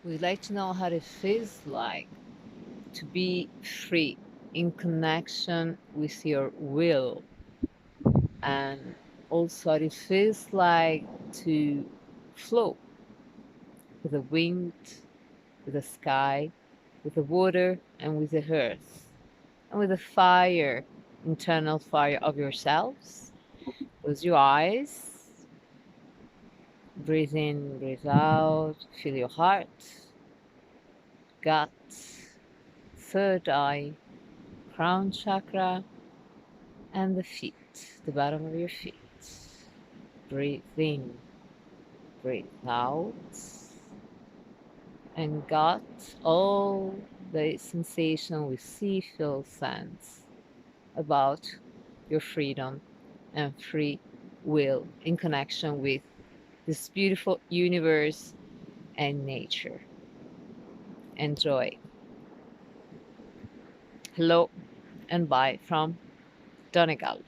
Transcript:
We'd like to know how it feels like to be free in connection with your will, and also what it feels like to flow with the wind, with the sky, with the water, and with the earth, and with the fire, internal fire of yourselves. Close your eyes, breathe in, breathe out, feel your heart, gut, third eye, crown chakra, and the feet, the bottom of your feet. Breathe in, breathe out, and got all the sensation we see, feel, sense about your freedom and free will in connection with this beautiful universe and nature. Enjoy. Hello and bye from Donegal.